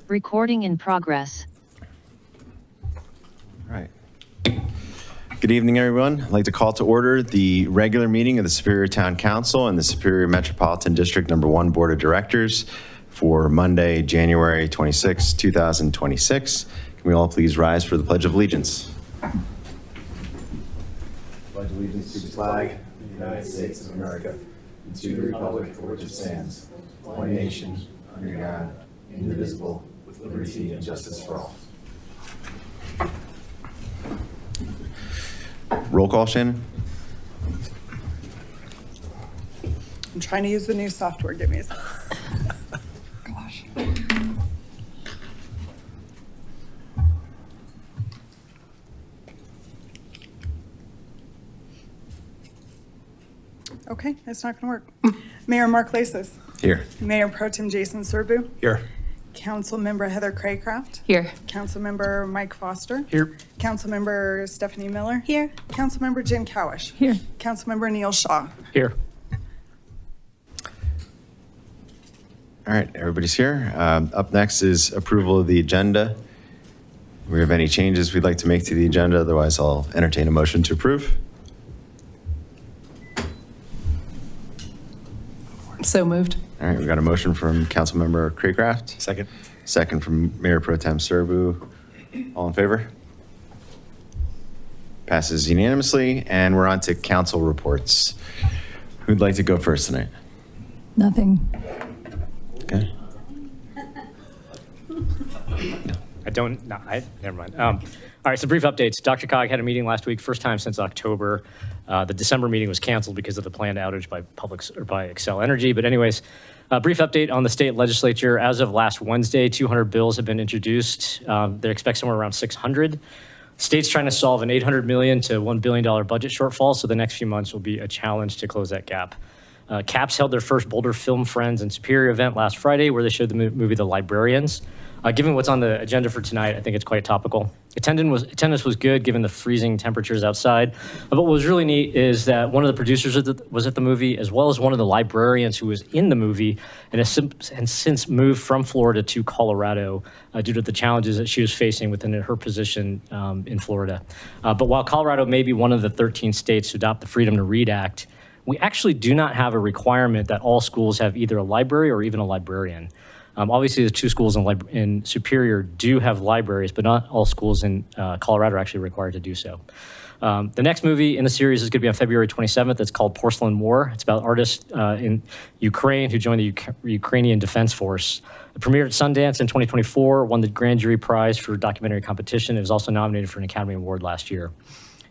Recording in progress. All right. Good evening, everyone. I'd like to call to order the regular meeting of the Superior Town Council and the Superior Metropolitan District Number 1 Board of Directors for Monday, January 26, 2026. Can we all please rise for the Pledge of Allegiance? Pledge allegiance to the flag of the United States of America and to the republic for which it stands, one nation, under God, indivisible, with liberty and justice for all. Roll call, Shannon. I'm trying to use the new software. Give me a second. Gosh. Okay, it's not going to work. Mayor Mark Lasis. Here. Mayor Pro Tem Jason Serbu. Here. Councilmember Heather Craycraft. Here. Councilmember Mike Foster. Here. Councilmember Stephanie Miller. Here. Councilmember Jen Cowish. Here. Councilmember Neil Shaw. Here. All right, everybody's here. Up next is approval of the agenda. Do we have any changes we'd like to make to the agenda? Otherwise, I'll entertain a motion to approve. So moved. All right, we got a motion from Councilmember Craycraft. Second. Second from Mayor Pro Tem Serbu. All in favor? Passes unanimously, and we're on to council reports. Who'd like to go first tonight? Nothing. Okay. Never mind. All right, so brief updates. Dr. Cog had a meeting last week, first time since October. The December meeting was canceled because of the planned outage by Xcel Energy. But anyways, a brief update on the state legislature. As of last Wednesday, 200 bills have been introduced. They expect somewhere around 600. State's trying to solve an $800 million to $1 billion budget shortfall, so the next few months will be a challenge to close that gap. CAPS held their first Boulder Film Friends and Superior event last Friday, where they showed the movie The Librarians. Given what's on the agenda for tonight, I think it's quite topical. Attendance was good given the freezing temperatures outside. But what was really neat is that one of the producers was at the movie, as well as one of the librarians who was in the movie and has since moved from Florida to Colorado due to the challenges that she was facing within her position in Florida. But while Colorado may be one of the 13 states to adopt the Freedom to Read Act, we actually do not have a requirement that all schools have either a library or even a librarian. Obviously, the two schools in Superior do have libraries, but not all schools in Colorado are actually required to do so. The next movie in the series is going to be on February 27th. It's called Porcelain War. It's about artists in Ukraine who joined the Ukrainian Defense Force. It premiered at Sundance in 2024, won the Grand Jury Prize for Documentary Competition. It was also nominated for an Academy Award last year.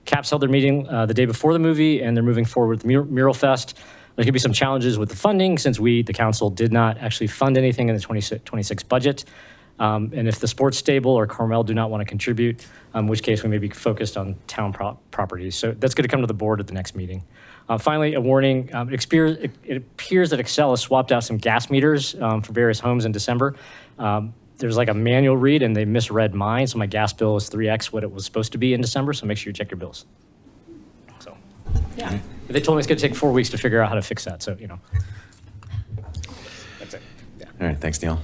CAPS held their meeting the day before the movie, and they're moving forward with the Mural Fest. There could be some challenges with the funding since we, the council, did not actually fund anything in the 2026 budget. And if the sports stable or Carmel do not want to contribute, in which case we may be focused on town properties. So that's going to come to the board at the next meeting. Finally, a warning. It appears that Xcel has swapped out some gas meters for various homes in December. There's like a manual read and they misread mine. So my gas bill is 3x what it was supposed to be in December. So make sure you check your bills. So, yeah. They told me it's going to take 4 weeks to figure out how to fix that. So, that's it. Yeah. All right, thanks, Neil.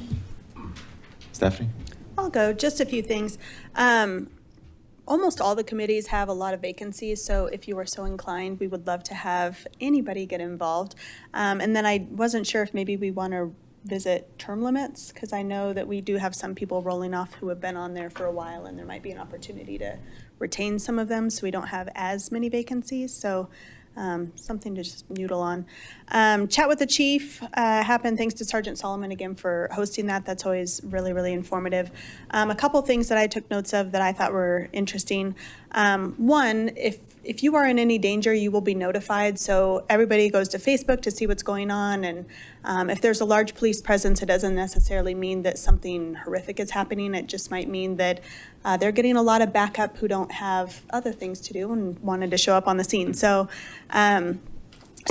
Stephanie? I'll go. Just a few things. Almost all the committees have a lot of vacancies, so if you are so inclined, we would love to have anybody get involved. And then I wasn't sure if maybe we want to visit term limits, because I know that we do have some people rolling off who have been on there for a while, and there might be an opportunity to retain some of them so we don't have as many vacancies. So something to just noodle on. Chat with the chief happened thanks to Sergeant Solomon again for hosting that. That's always really, really informative. A couple things that I took notes of that I thought were interesting. One, if you are in any danger, you will be notified. So everybody goes to Facebook to see what's going on. And if there's a large police presence, it doesn't necessarily mean that something horrific is happening. It just might mean that they're getting a lot of backup who don't have other things to do and wanted to show up on the scene. So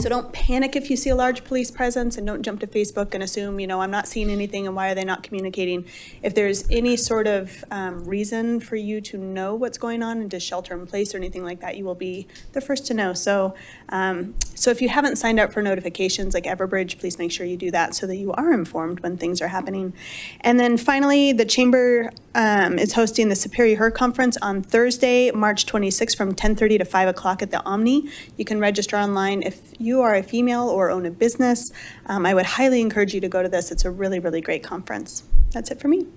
So don't panic if you see a large police presence, and don't jump to Facebook and assume, I'm not seeing anything and why are they not communicating? If there's any sort of reason for you to know what's going on and to shelter in place or anything like that, you will be the first to know. So if you haven't signed up for notifications like Everbridge, please make sure you do that so that you are informed when things are happening. And then finally, the Chamber is hosting the Superior Her Conference on Thursday, March 26th from 10:30 to 5 o'clock at the Omni. You can register online. If you are a female or own a business, I would highly encourage you to go to this. It's a really, really great conference. That's it for me.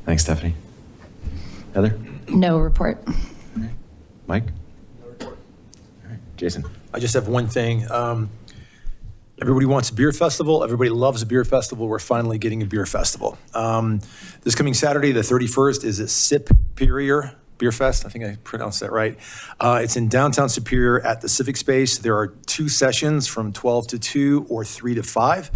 Thanks, Stephanie. Heather? No report. Mike? No report. All right, Jason? I just have one thing. Everybody wants a beer festival. Everybody loves a beer festival. We're finally getting a beer festival. This coming Saturday, the 31st, is at Superior Beer Fest. I think I pronounced that right. It's in downtown Superior at the Civic Space. There are 2 sessions from 12 to 2 or 3 to 5.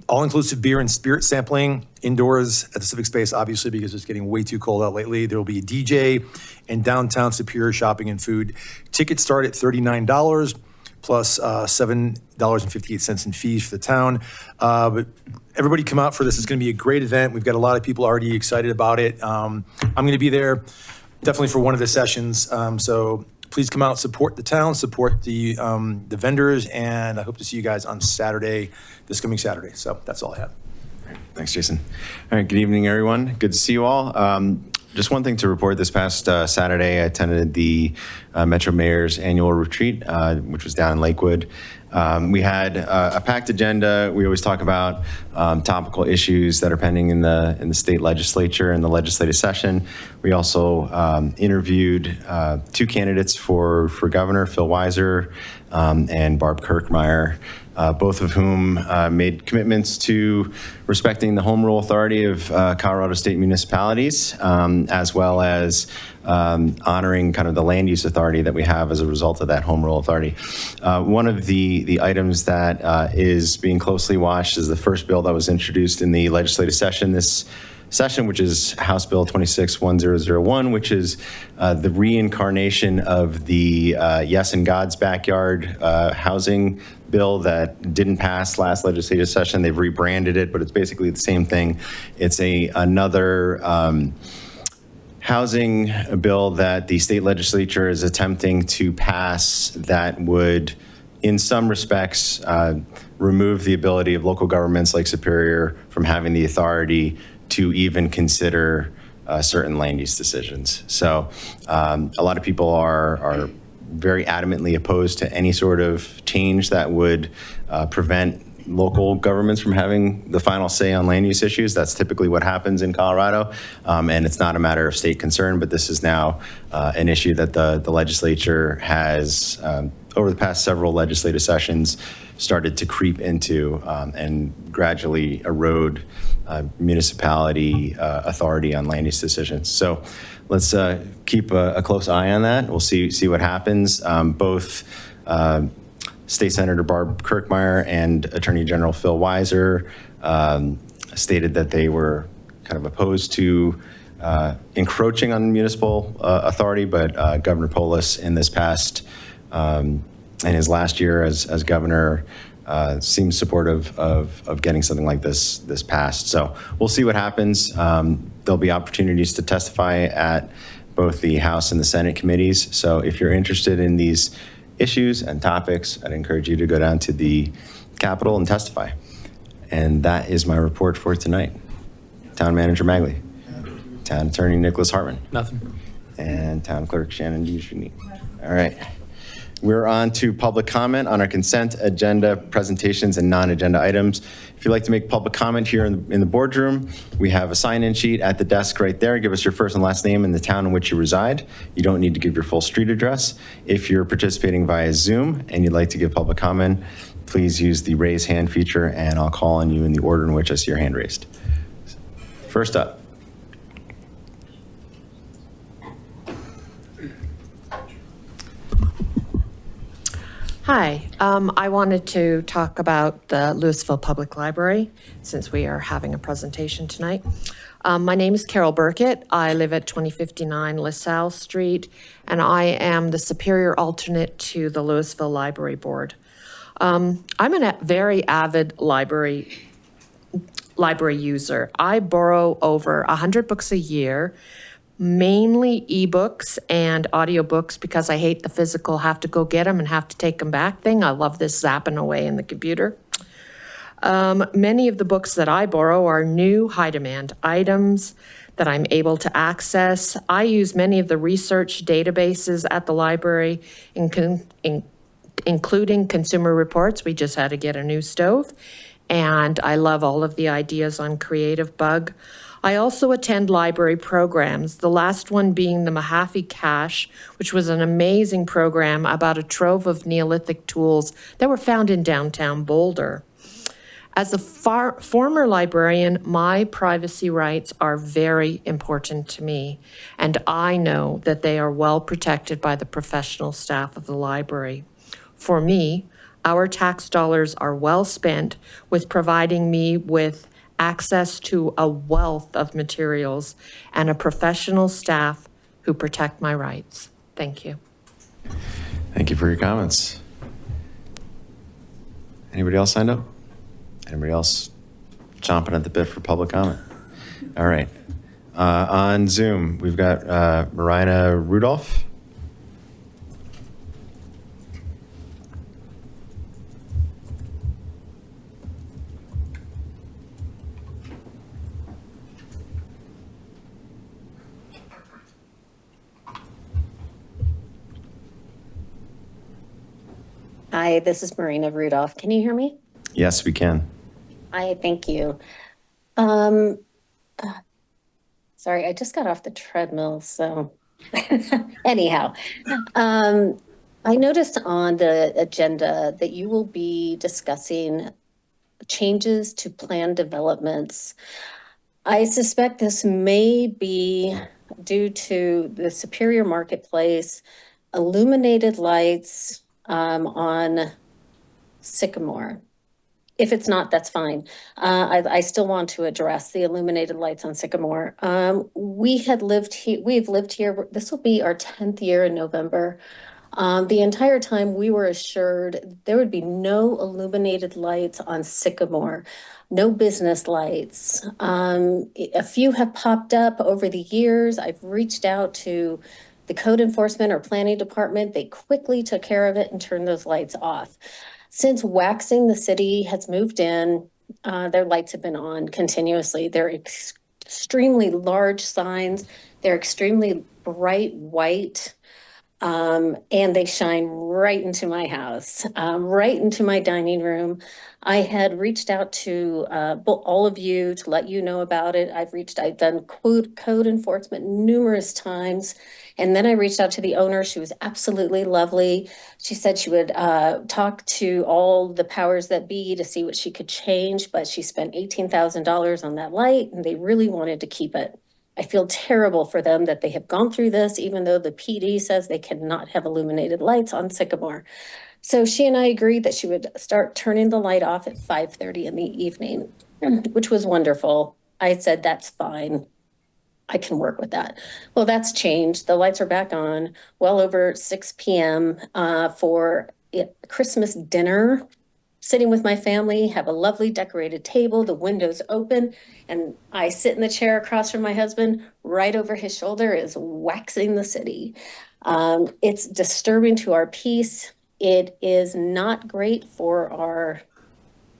All-inclusive beer and spirit sampling indoors at the Civic Space, obviously, because it's getting way too cold out lately. There will be a DJ and downtown Superior shopping and food. Tickets start at $39 plus $7.58 in fees for the town. But everybody come out for this. It's going to be a great event. We've got a lot of people already excited about it. I'm going to be there definitely for one of the sessions. So please come out, support the town, support the vendors, and I hope to see you guys on Saturday, this coming Saturday. So that's all I have. Thanks, Jason. All right, good evening, everyone. Good to see you all. Just one thing to report. This past Saturday, I attended the Metro Mayor's annual retreat, which was down in Lakewood. We had a packed agenda. We always talk about topical issues that are pending in the state legislature and the legislative session. We also interviewed 2 candidates for governor, Phil Weiser and Barb Kirkmeyer, both of whom made commitments to respecting the home rule authority of Colorado state municipalities, as well as honoring kind of the land use authority that we have as a result of that home rule authority. One of the items that is being closely watched is the first bill that was introduced in the legislative session this session, which is House Bill 261001, which is the reincarnation of the Yes in God's Backyard housing bill that didn't pass last legislative session. They've rebranded it, but it's basically the same thing. It's another housing bill that the state legislature is attempting to pass that would, in some respects, remove the ability of local governments like Superior from having the authority to even consider certain land use decisions. So a lot of people are very adamantly opposed to any sort of change that would prevent local governments from having the final say on land use issues. That's typically what happens in Colorado, and it's not a matter of state concern, but this is now an issue that the legislature has, over the past several legislative sessions, started to creep into and gradually erode municipality authority on land use decisions. So let's keep a close eye on that. We'll see what happens. Both State Senator Barb Kirkmeyer and Attorney General Phil Weiser stated that they were kind of opposed to encroaching on municipal authority, but Governor Polis in this past, in his last year as governor, seems supportive of getting something like this passed. So we'll see what happens. There'll be opportunities to testify at both the House and the Senate committees. So if you're interested in these issues and topics, I'd encourage you to go down to the Capitol and testify. And that is my report for tonight. Town Manager Magley. Town Attorney Nicholas Hartman. Nothing. And Town Clerk Shannon Duchesne. All right. We're on to public comment on our consent agenda, presentations, and non-agenda items. If you'd like to make public comment here in the boardroom, we have a sign-in sheet at the desk right there. Give us your first and last name and the town in which you reside. You don't need to give your full street address. If you're participating via Zoom and you'd like to give public comment, please use the raise hand feature and I'll call on you in the order in which I see your hand raised. First up. Hi, I wanted to talk about the Louisville Public Library since we are having a presentation tonight. My name is Carol Burkett. I live at 2059 LaSalle Street, and I am the Superior alternate to the Louisville Library Board. I'm a very avid library user. I borrow over 100 books a year, mainly ebooks and audiobooks because I hate the physical have to go get them and have to take them back thing. I love this zapping away in the computer. Many of the books that I borrow are new high demand items that I'm able to access. I use many of the research databases at the library, including Consumer Reports. We just had to get a new stove. And I love all of the ideas on Creative Bug. I also attend library programs, the last one being the Mahaffey Cache, which was an amazing program about a trove of Neolithic tools that were found in downtown Boulder. As a former librarian, my privacy rights are very important to me, and I know that they are well protected by the professional staff of the library. For me, our tax dollars are well spent with providing me with access to a wealth of materials and a professional staff who protect my rights. Thank you. Thank you for your comments. Anybody else signed up? Anybody else chomping at the bit for public comment? All right. On Zoom, we've got Marina Rudolph. Hi, this is Marina Rudolph. Can you hear me? Yes, we can. Hi, thank you. Sorry, I just got off the treadmill, so anyhow. I noticed on the agenda that you will be discussing changes to plan developments. I suspect this may be due to the Superior Marketplace illuminated lights on Sycamore. If it's not, that's fine. I still want to address the illuminated lights on Sycamore. We've lived here, this will be our 10th year in November. The entire time we were assured there would be no illuminated lights on Sycamore, no business lights. A few have popped up over the years. I've reached out to the code enforcement or planning department. They quickly took care of it and turned those lights off. Since Waxing the City has moved in, their lights have been on continuously. They're extremely large signs. They're extremely bright white. And they shine right into my house, right into my dining room. I had reached out to all of you to let you know about it. I've done code enforcement numerous times. And then I reached out to the owner. She was absolutely lovely. She said she would talk to all the powers that be to see what she could change, but she spent $18,000 on that light and they really wanted to keep it. I feel terrible for them that they have gone through this, even though the PD says they cannot have illuminated lights on Sycamore. So she and I agreed that she would start turning the light off at 5:30 in the evening, which was wonderful. I said, that's fine. I can work with that. Well, that's changed. The lights are back on well over 6 p.m. For Christmas dinner. Sitting with my family, have a lovely decorated table, the windows open, and I sit in the chair across from my husband. Right over his shoulder is Waxing the City. It's disturbing to our peace. It is not great for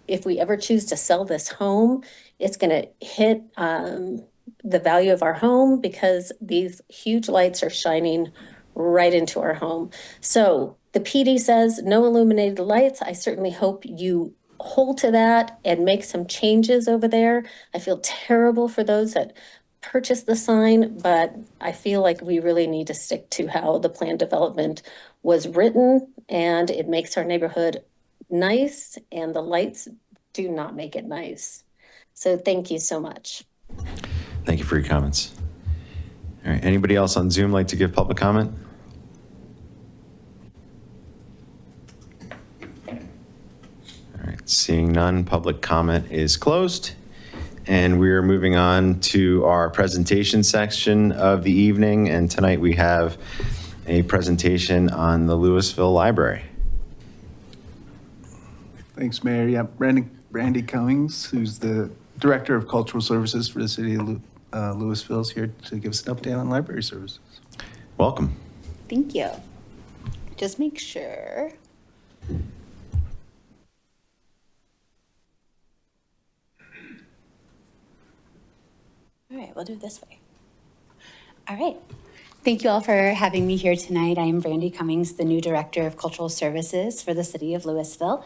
if we ever choose to sell this home, it's gonna hit the value of our home because these huge lights are shining right into our home. So the PD says no illuminated lights. I certainly hope you hold to that and make some changes over there. I feel terrible for those that purchased the sign, but I feel like we really need to stick to how the plan development was written, and it makes our neighborhood nice, and the lights do not make it nice. So thank you so much. Thank you for your comments. All right, anybody else on Zoom like to give public comment? All right, seeing none, public comment is closed. And we are moving on to our presentation section of the evening. And tonight we have a presentation on the Louisville Library. Thanks, Mayor. Yeah, Brandy Cummings, who's the Director of Cultural Services for the City of Louisville, is here to give us an update on library services. Welcome. Thank you. Just make sure. All right, we'll do it this way. All right. Thank you all for having me here tonight. I am Brandy Cummings, the new Director of Cultural Services for the City of Louisville.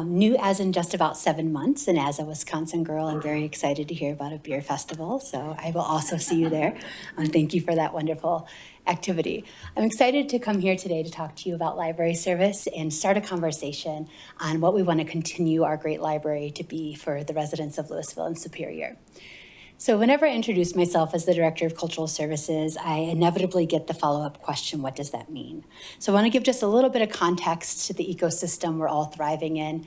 New as in just about 7 months, and as a Wisconsin girl, I'm very excited to hear about a beer festival, so I will also see you there. Thank you for that wonderful activity. I'm excited to come here today to talk to you about library service and start a conversation on what we want to continue our great library to be for the residents of Louisville and Superior. So whenever I introduce myself as the Director of Cultural Services, I inevitably get the follow-up question, what does that mean? So I want to give just a little bit of context to the ecosystem we're all thriving in.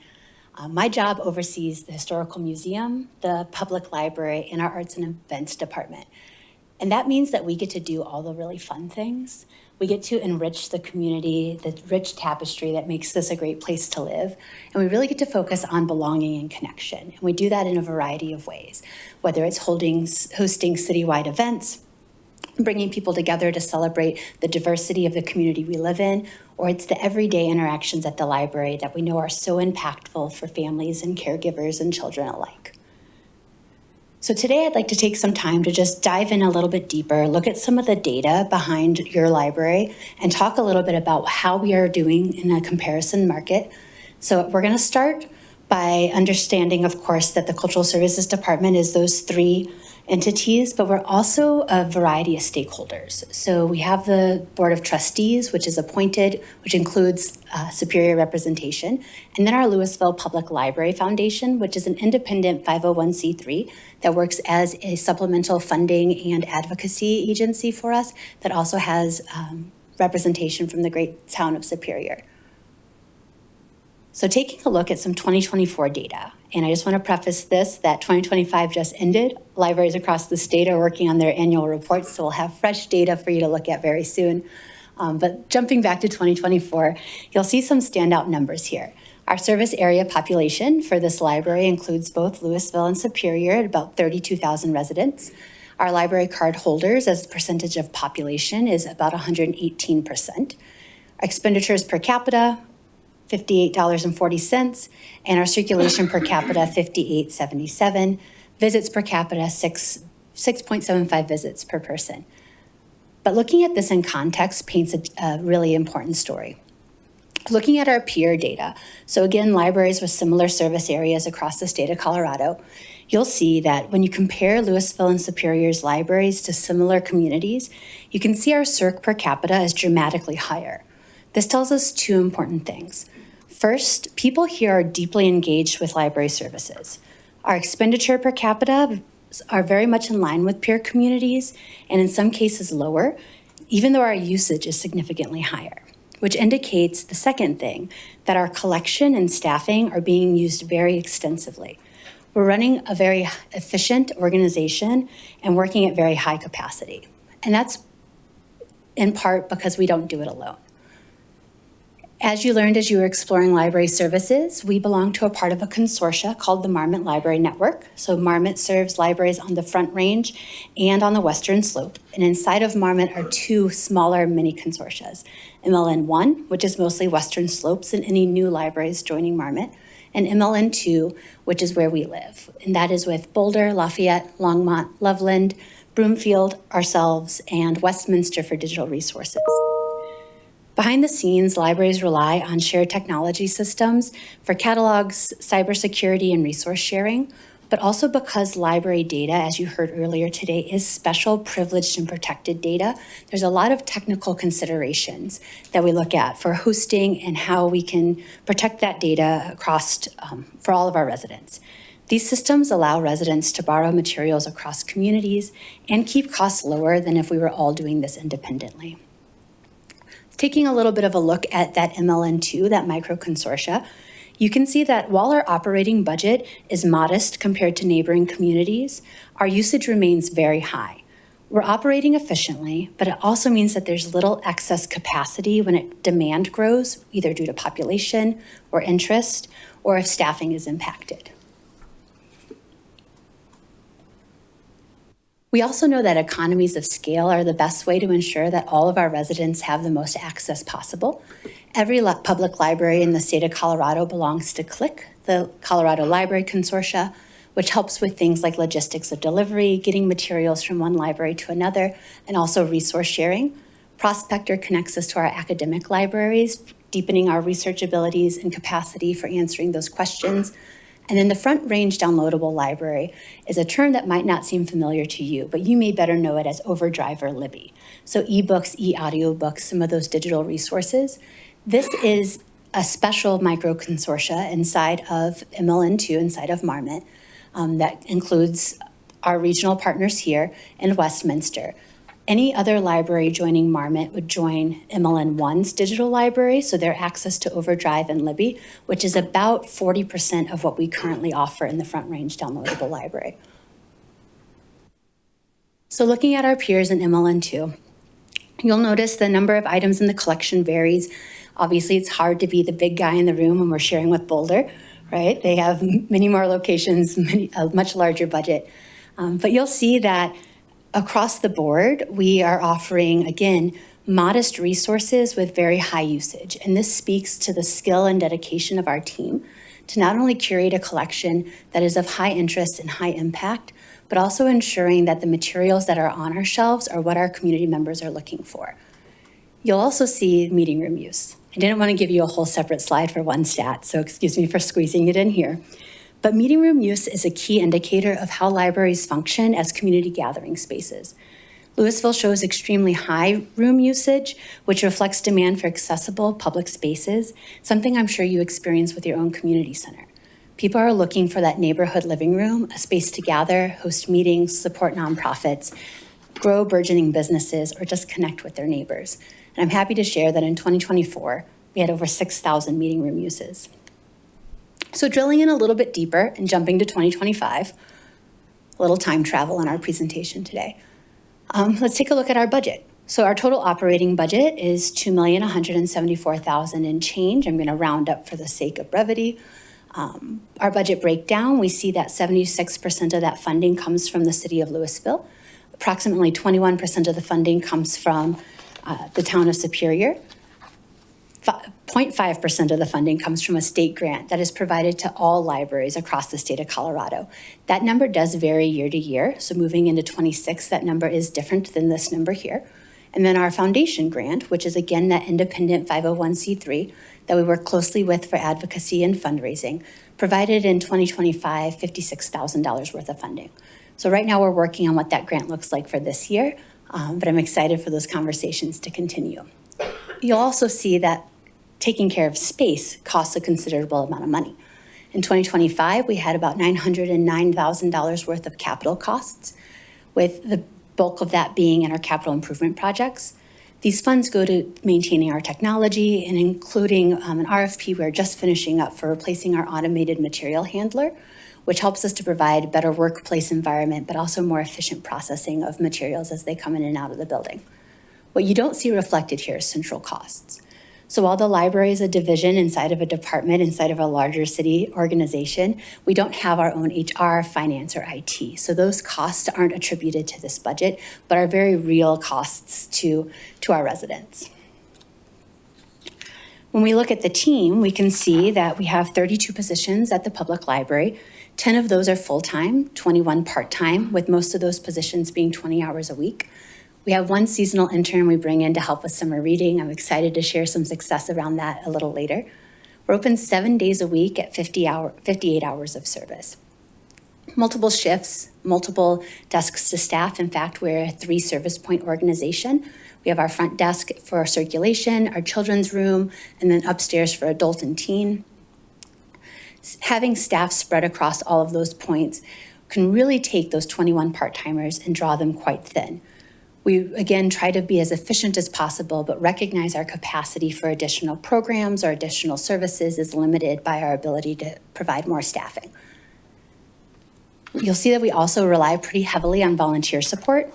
My job oversees the Historical Museum, the Public Library, and our Arts and Events Department. And that means that we get to do all the really fun things. We get to enrich the community, the rich tapestry that makes this a great place to live. And we really get to focus on belonging and connection. And we do that in a variety of ways, whether it's hosting citywide events, bringing people together to celebrate the diversity of the community we live in, or it's the everyday interactions at the library that we know are so impactful for families and caregivers and children alike. So today I'd like to take some time to just dive in a little bit deeper, look at some of the data behind your library, and talk a little bit about how we are doing in a comparison market. So we're going to start by understanding, of course, that the Cultural Services Department is those 3 entities, but we're also a variety of stakeholders. So we have the Board of Trustees, which is appointed, which includes Superior representation, and then our Louisville Public Library Foundation, which is an independent 501c3 that works as a supplemental funding and advocacy agency for us that also has representation from the great town of Superior. So taking a look at some 2024 data, and I just want to preface this, that 2025 just ended. Libraries across the state are working on their annual reports, so we'll have fresh data for you to look at very soon. But jumping back to 2024, you'll see some standout numbers here. Our service area population for this library includes both Louisville and Superior at about 32,000 residents. Our library card holders as a percentage of population is about 118%. Our expenditures per capita, $58.40, and our circulation per capita, $58.77. Visits per capita, 6.75 visits per person. But looking at this in context paints a really important story. Looking at our peer data, so again, libraries with similar service areas across the state of Colorado, you'll see that when you compare Louisville and Superior's libraries to similar communities, you can see our circ per capita is dramatically higher. This tells us 2 important things. First, people here are deeply engaged with library services. Our expenditure per capita are very much in line with peer communities, and in some cases lower, even though our usage is significantly higher, which indicates the second thing, that our collection and staffing are being used very extensively. We're running a very efficient organization and working at very high capacity. And that's in part because we don't do it alone. As you learned as you were exploring library services, we belong to a part of a consortia called the Marmot Library Network. So Marmot serves libraries on the Front Range and on the Western Slope. And inside of Marmot are 2 smaller mini consortias. MLN1, which is mostly Western Slopes and any new libraries joining Marmot, and MLN2, which is where we live. And that is with Boulder, Lafayette, Longmont, Loveland, Broomfield, ourselves, and Westminster for digital resources. Behind the scenes, libraries rely on shared technology systems for catalogs, cybersecurity, and resource sharing, but also because library data, as you heard earlier today, is special, privileged, and protected data. There's a lot of technical considerations that we look at for hosting and how we can protect that data across for all of our residents. These systems allow residents to borrow materials across communities and keep costs lower than if we were all doing this independently. Taking a little bit of a look at that MLN2, that micro consortia, You can see that while our operating budget is modest compared to neighboring communities, our usage remains very high. We're operating efficiently, but it also means that there's little excess capacity when demand grows, either due to population or interest, or if staffing is impacted. We also know that economies of scale are the best way to ensure that all of our residents have the most access possible. Every public library in the state of Colorado belongs to CLIC, the Colorado Library Consortia, which helps with things like logistics of delivery, getting materials from one library to another, and also resource sharing. Prospector connects us to our academic libraries, deepening our research abilities and capacity for answering those questions. And then the Front Range Downloadable Library is a term that might not seem familiar to you, but you may better know it as Overdrive or Libby. So ebooks, e-audiobooks, some of those digital resources. This is a special micro consortia inside of MLN2, inside of Marmot, that includes our regional partners here in Westminster. Any other library joining Marmot would join MLN1's digital library, so their access to Overdrive and Libby, which is about 40% of what we currently offer in the Front Range Downloadable Library. So looking at our peers in MLN2, you'll notice the number of items in the collection varies. Obviously, it's hard to be the big guy in the room when we're sharing with Boulder, right? They have many more locations, a much larger budget. But you'll see that across the board, we are offering, again, modest resources with very high usage. And this speaks to the skill and dedication of our team to not only curate a collection that is of high interest and high impact, but also ensuring that the materials that are on our shelves are what our community members are looking for. You'll also see meeting room use. I didn't want to give you a whole separate slide for one stat, so excuse me for squeezing it in here. But meeting room use is a key indicator of how libraries function as community gathering spaces. Louisville shows extremely high room usage, which reflects demand for accessible public spaces, something I'm sure you experience with your own community center. People are looking for that neighborhood living room, a space to gather, host meetings, support nonprofits, grow burgeoning businesses, or just connect with their neighbors. And I'm happy to share that in 2024, we had over 6,000 meeting room uses. So drilling in a little bit deeper and jumping to 2025, a little time travel in our presentation today. Let's take a look at our budget. So our total operating budget is $2,174,000 and change. I'm going to round up for the sake of brevity. Our budget breakdown, we see that 76% of that funding comes from the city of Louisville. Approximately 21% of the funding comes from the town of Superior. 0.5% of the funding comes from a state grant that is provided to all libraries across the state of Colorado. That number does vary year to year. So moving into 26, that number is different than this number here. And then our foundation grant, which is again that independent 501c3 that we work closely with for advocacy and fundraising, provided in 2025 $56,000 worth of funding. So right now we're working on what that grant looks like for this year, but I'm excited for those conversations to continue. You'll also see that taking care of space costs a considerable amount of money. In 2025, we had about $909,000 worth of capital costs, with the bulk of that being in our capital improvement projects. These funds go to maintaining our technology and including an RFP we're just finishing up for replacing our automated material handler, which helps us to provide a better workplace environment, but also more efficient processing of materials as they come in and out of the building. What you don't see reflected here is central costs. So while the library is a division inside of a department, inside of a larger city organization, we don't have our own HR, finance, or IT. So those costs aren't attributed to this budget, but are very real costs to our residents. When we look at the team, we can see that we have 32 positions at the public library. 10 of those are full-time, 21 part-time, with most of those positions being 20 hours a week. We have one seasonal intern we bring in to help with summer reading. I'm excited to share some success around that a little later. We're open 7 days a week at 58 hours of service. Multiple shifts, multiple desks to staff. In fact, we're a 3 service point organization. We have our front desk for our circulation, our children's room, and then upstairs for adult and teen. Having staff spread across all of those points can really take those 21 part-timers and draw them quite thin. We, again, try to be as efficient as possible, but recognize our capacity for additional programs or additional services is limited by our ability to provide more staffing. You'll see that we also rely pretty heavily on volunteer support.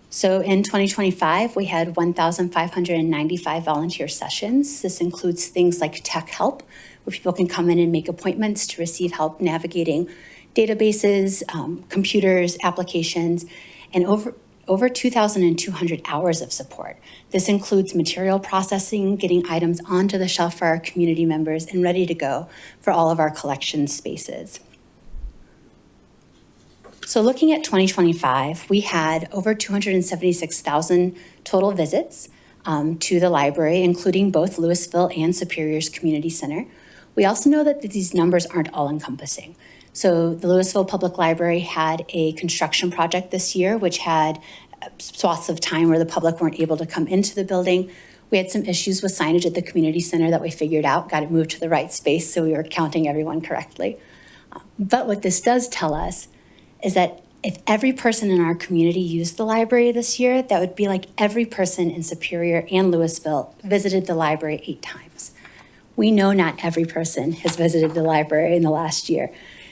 So in 2025, we had 1,595 volunteer sessions. This includes things like tech help, where people can come in and make appointments to receive help navigating databases, computers, applications, and over 2,200 hours of support. This includes material processing, getting items onto the shelf for our community members and ready to go for all of our collection spaces. So looking at 2025, we had over 276,000 total visits to the library, including both Louisville and Superior's Community Center. We also know that these numbers aren't all encompassing. So the Louisville Public Library had a construction project this year, which had swaths of time where the public weren't able to come into the building. We had some issues with signage at the community center that we figured out, got it moved to the right space, so we were counting everyone correctly. But what this does tell us is that if every person in our community used the library this year, that would be like every person in Superior and Louisville visited the library 8 times. We know not every person has visited the library in the last year.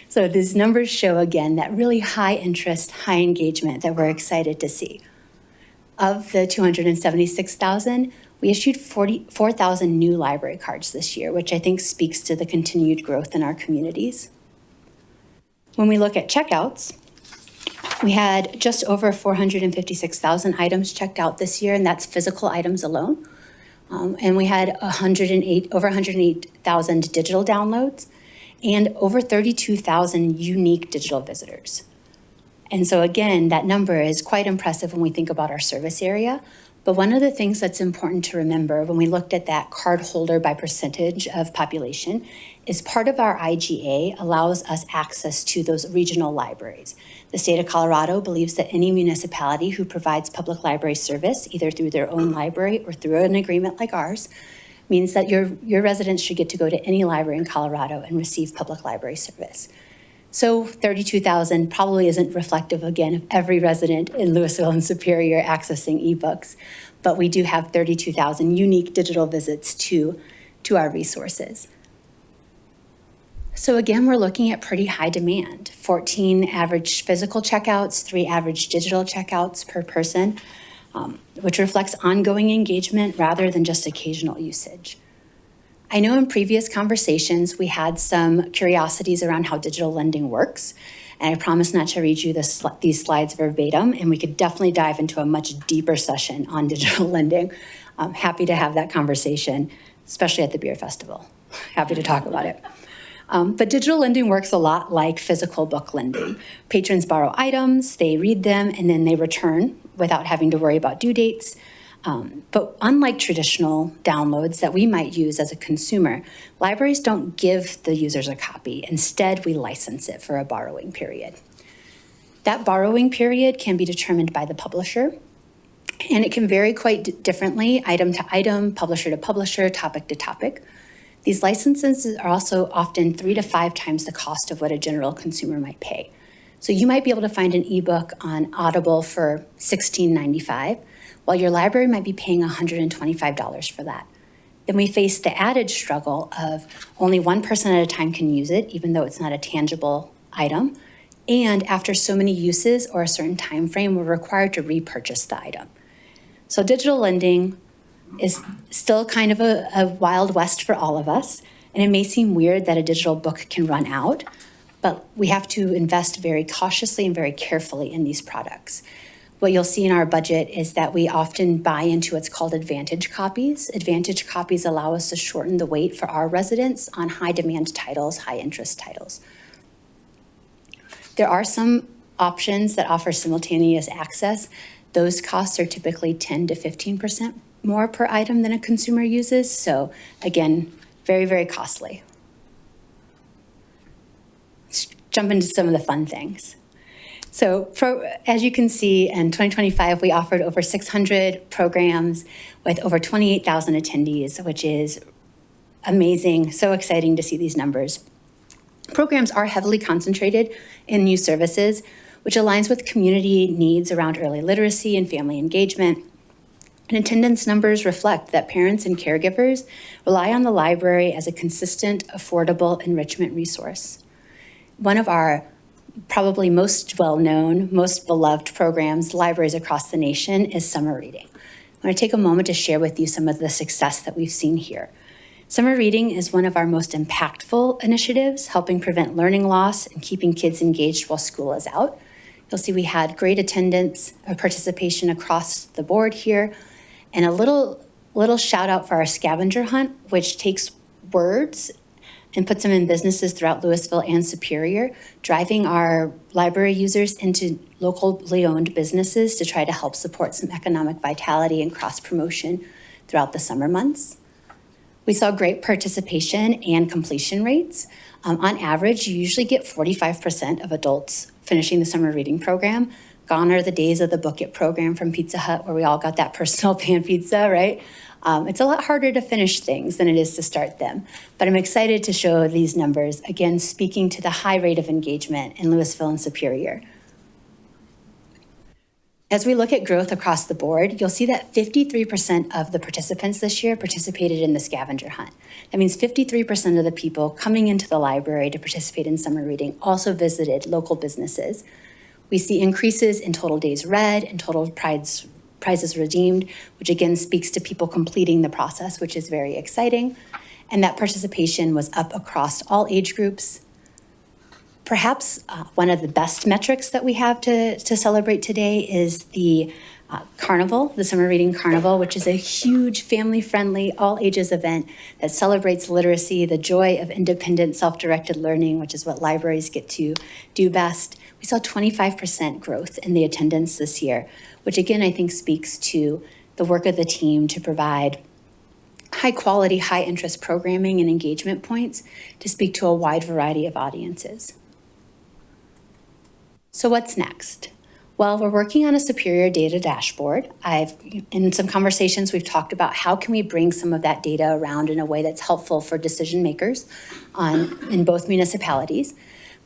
So these numbers show, again, that really high interest, high engagement that we're excited to see. Of the 276,000, we issued 44,000 new library cards this year, which I think speaks to the continued growth in our communities. When we look at checkouts, we had just over 456,000 items checked out this year, and that's physical items alone. And we had over 108,000 digital downloads and over 32,000 unique digital visitors. And so again, that number is quite impressive when we think about our service area. But one of the things that's important to remember when we looked at that card holder by percentage of population is part of our IGA allows us access to those regional libraries. The state of Colorado believes that any municipality who provides public library service, either through their own library or through an agreement like ours, means that your residents should get to go to any library in Colorado and receive public library service. So 32,000 probably isn't reflective, again, of every resident in Louisville and Superior accessing ebooks, but we do have 32,000 unique digital visits to our resources. So again, we're looking at pretty high demand, 14 average physical checkouts, 3 average digital checkouts per person, which reflects ongoing engagement rather than just occasional usage. I know in previous conversations, we had some curiosities around how digital lending works, and I promise not to read you these slides verbatim, and we could definitely dive into a much deeper session on digital lending. I'm happy to have that conversation, especially at the beer festival. Happy to talk about it. But digital lending works a lot like physical book lending. Patrons borrow items, they read them, and then they return without having to worry about due dates. But unlike traditional downloads that we might use as a consumer, libraries don't give the users a copy. Instead, we license it for a borrowing period. That borrowing period can be determined by the publisher, and it can vary quite differently, item to item, publisher to publisher, topic to topic. These licenses are also often 3 to 5 times the cost of what a general consumer might pay. So you might be able to find an ebook on Audible for $16.95, while your library might be paying $125 for that. Then we face the added struggle of only one person at a time can use it, even though it's not a tangible item. And after so many uses or a certain time frame, we're required to repurchase the item. So digital lending is still kind of a wild west for all of us. And it may seem weird that a digital book can run out, but we have to invest very cautiously and very carefully in these products. What you'll see in our budget is that we often buy into what's called advantage copies. Advantage copies allow us to shorten the wait for our residents on high demand titles, high interest titles. There are some options that offer simultaneous access. Those costs are typically 10 to 15% more per item than a consumer uses. So again, very, very costly. Let's jump into some of the fun things. So as you can see, in 2025, we offered over 600 programs with over 28,000 attendees, which is amazing. So exciting to see these numbers. Programs are heavily concentrated in new services. which aligns with community needs around early literacy and family engagement. And attendance numbers reflect that parents and caregivers rely on the library as a consistent, affordable enrichment resource. One of our probably most well-known, most beloved programs, libraries across the nation, is summer reading. I want to take a moment to share with you some of the success that we've seen here. Summer reading is one of our most impactful initiatives, helping prevent learning loss and keeping kids engaged while school is out. You'll see we had great attendance or participation across the board here, and a little shout out for our scavenger hunt, which takes words and puts them in businesses throughout Louisville and Superior, driving our library users into locally owned businesses to try to help support some economic vitality and cross-promotion throughout the summer months. We saw great participation and completion rates. On average, you usually get 45% of adults finishing the summer reading program. Gone are the days of the Book It program from Pizza Hut where we all got that personal pan pizza, right? It's a lot harder to finish things than it is to start them. But I'm excited to show these numbers, again, speaking to the high rate of engagement in Louisville and Superior. As we look at growth across the board, you'll see that 53% of the participants this year participated in the scavenger hunt. That means 53% of the people coming into the library to participate in summer reading also visited local businesses. We see increases in total days read and total prizes redeemed, which again speaks to people completing the process, which is very exciting. And that participation was up across all age groups. Perhaps one of the best metrics that we have to celebrate today is the Carnival, the Summer Reading Carnival, which is a huge family-friendly, all-ages event that celebrates literacy, the joy of independent, self-directed learning, which is what libraries get to do best. We saw 25% growth in the attendance this year, which again, I think speaks to the work of the team to provide high-quality, high-interest programming and engagement points to speak to a wide variety of audiences. So what's next? Well, we're working on a Superior data dashboard. In some conversations, we've talked about how can we bring some of that data around in a way that's helpful for decision makers in both municipalities.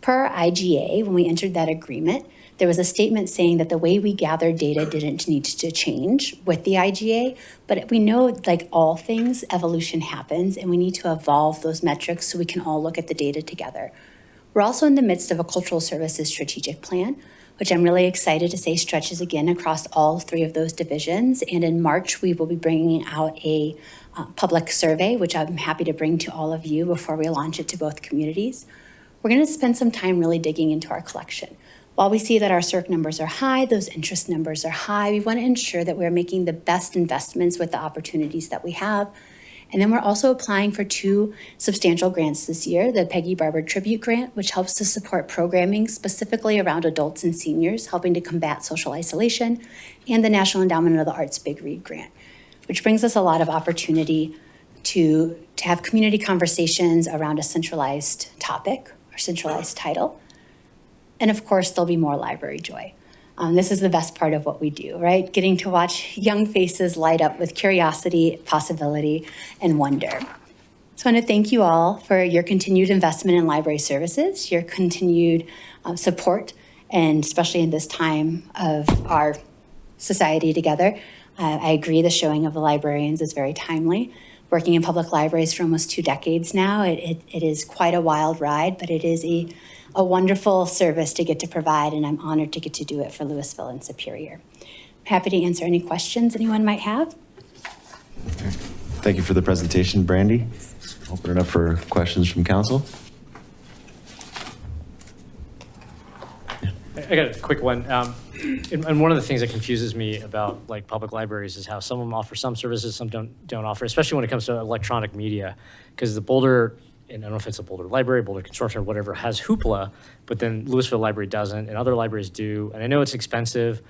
Per our IGA, when we entered that agreement, there was a statement saying that the way we gathered data didn't need to change with the IGA, but we know, like all things, evolution happens, and we need to evolve those metrics so we can all look at the data together. We're also in the midst of a cultural services strategic plan, which I'm really excited to say stretches again across all three of those divisions. And in March, we will be bringing out a public survey, which I'm happy to bring to all of you before we launch it to both communities. We're going to spend some time really digging into our collection. While we see that our CERC numbers are high, those interest numbers are high, we want to ensure that we're making the best investments with the opportunities that we have. And then we're also applying for 2 substantial grants this year, the Peggy Barber Tribute Grant, which helps to support programming specifically around adults and seniors, helping to combat social isolation, and the National Endowment of the Arts Big Read Grant, which brings us a lot of opportunity to have community conversations around a centralized topic or centralized title. And of course, there'll be more library joy. This is the best part of what we do, right? Getting to watch young faces light up with curiosity, possibility, and wonder. So I want to thank you all for your continued investment in library services, your continued support, and especially in this time of our society together. I agree the showing of the librarians is very timely. Working in public libraries for almost 2 decades now, it is quite a wild ride, but it is a wonderful service to get to provide, and I'm honored to get to do it for Louisville and Superior. I'm happy to answer any questions anyone might have. Thank you for the presentation, Brandy. Open it up for questions from council. I got a quick one. And one of the things that confuses me about like public libraries is how some of them offer some services, some don't offer, especially when it comes to electronic media. Because the Boulder, and I don't know if it's a Boulder Library, Boulder Consortium, or whatever, has Hoopla, but then Louisville Library doesn't, and other libraries do. And I know it's expensive,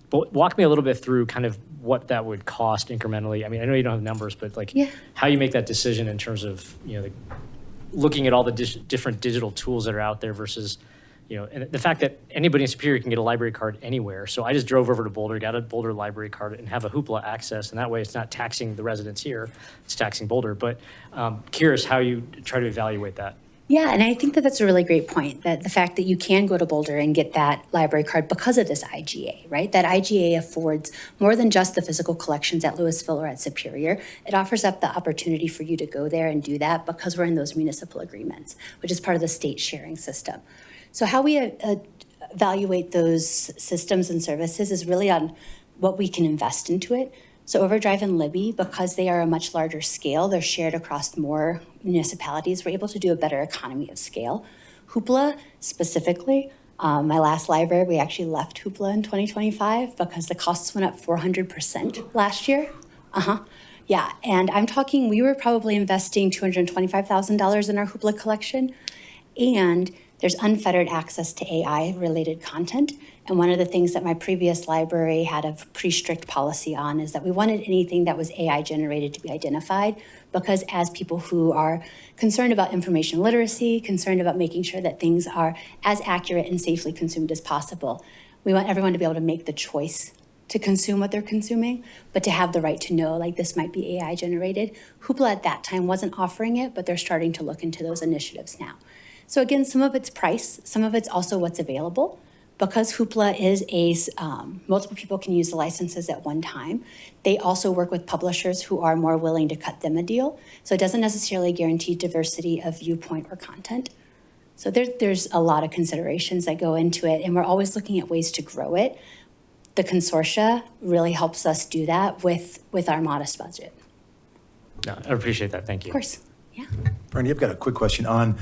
but walk me a little bit through kind of what that would cost incrementally. I mean, I know you don't have numbers, but like how you make that decision in terms of, looking at all the different digital tools that are out there versus, and the fact that anybody in Superior can get a library card anywhere. So I just drove over to Boulder, got a Boulder library card, and have a Hoopla access, and that way it's not taxing the residents here, it's taxing Boulder. But curious how you try to evaluate that. Yeah, and I think that that's a really great point, that the fact that you can go to Boulder and get that library card because of this IGA, right? That IGA affords more than just the physical collections at Louisville or at Superior. It offers up the opportunity for you to go there and do that because we're in those municipal agreements, which is part of the state sharing system. So how we evaluate those systems and services is really on what we can invest into it. So Overdrive and Libby, because they are a much larger scale, they're shared across more municipalities, we're able to do a better economy of scale. Hoopla specifically, my last library, we actually left Hoopla in 2025 because the costs went up 400% last year. Yeah, and I'm talking, we were probably investing $225,000 in our Hoopla collection, and there's unfettered access to AI-related content. And one of the things that my previous library had a pretty strict policy on is that we wanted anything that was AI-generated to be identified, because as people who are concerned about information literacy, concerned about making sure that things are as accurate and safely consumed as possible, we want everyone to be able to make the choice to consume what they're consuming, but to have the right to know, like, this might be AI-generated. Hoopla at that time wasn't offering it, but they're starting to look into those initiatives now. So again, some of it's price, some of it's also what's available. Because Hoopla is multiple people can use the licenses at one time, they also work with publishers who are more willing to cut them a deal. So it doesn't necessarily guarantee diversity of viewpoint or content. So there's a lot of considerations that go into it, and we're always looking at ways to grow it. The consortia really helps us do that with our modest budget. No, I appreciate that. Thank you. Of course, yeah. Brandy, I've got a quick question on,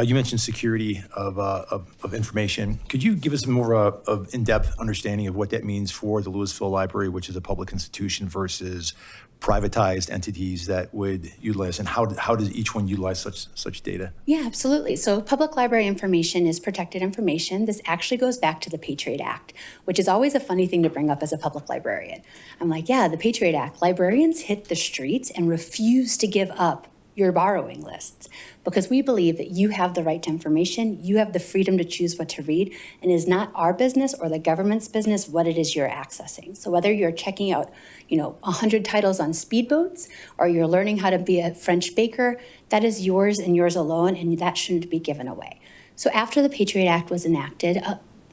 you mentioned security of information. Could you give us more of in-depth understanding of what that means for the Louisville Library, which is a public institution, versus privatized entities that would utilize, and how does each one utilize such data? Yeah, absolutely. So public library information is protected information. This actually goes back to the Patriot Act, which is always a funny thing to bring up as a public librarian. I'm like, yeah, the Patriot Act. Librarians hit the streets and refuse to give up your borrowing lists, because we believe that you have the right to information, you have the freedom to choose what to read, and it is not our business or the government's business what it is you're accessing. So whether you're checking out, 100 titles on speedboats, or you're learning how to be a French baker, that is yours and yours alone, and that shouldn't be given away. So after the Patriot Act was enacted,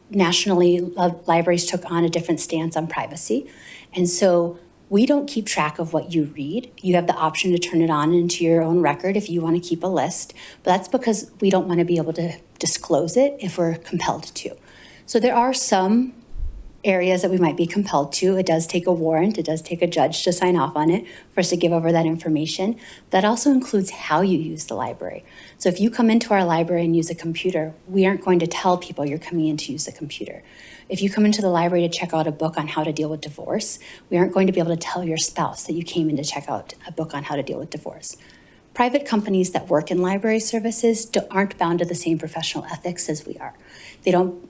nationally, libraries took on a different stance on privacy, and so we don't keep track of what you read. You have the option to turn it on into your own record if you want to keep a list, but that's because we don't want to be able to disclose it if we're compelled to. So there are some areas that we might be compelled to. It does take a warrant, it does take a judge to sign off on it for us to give over that information. That also includes how you use the library. So if you come into our library and use a computer, we aren't going to tell people you're coming in to use the computer. If you come into the library to check out a book on how to deal with divorce, we aren't going to be able to tell your spouse that you came in to check out a book on how to deal with divorce. Private companies that work in library services aren't bound to the same professional ethics as we are. They don't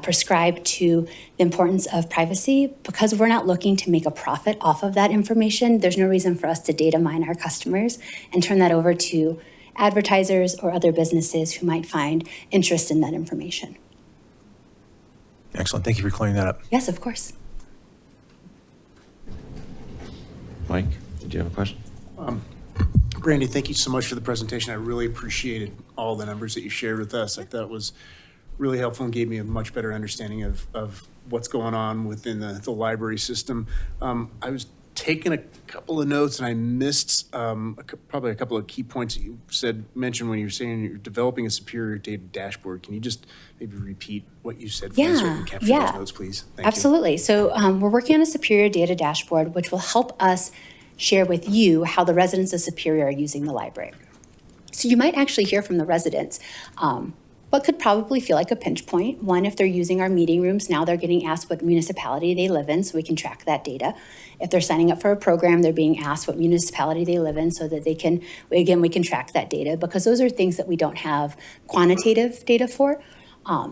prescribe to the importance of privacy. Because we're not looking to make a profit off of that information, there's no reason for us to data mine our customers and turn that over to advertisers or other businesses who might find interest in that information. Excellent. Thank you for clearing that up. Yes, of course. Mike, did you have a question? Brandy, thank you so much for the presentation. I really appreciated all the numbers that you shared with us. I thought it was really helpful and gave me a much better understanding of what's going on within the library system. I was taking a couple of notes and I missed probably a couple of key points that you mentioned when you were saying you're developing a superior data dashboard. Can you just maybe repeat what you said for me so I can capture those notes, please? Thank Absolutely. So we're working on a superior data dashboard, which will help us share with you how the residents of Superior are using the library. So you might actually hear from the residents what could probably feel like a pinch point. One, if they're using our meeting rooms, now they're getting asked what municipality they live in, so we can track that data. If they're signing up for a program, they're being asked what municipality they live in so that we can track that data, because those are things that we don't have quantitative data for.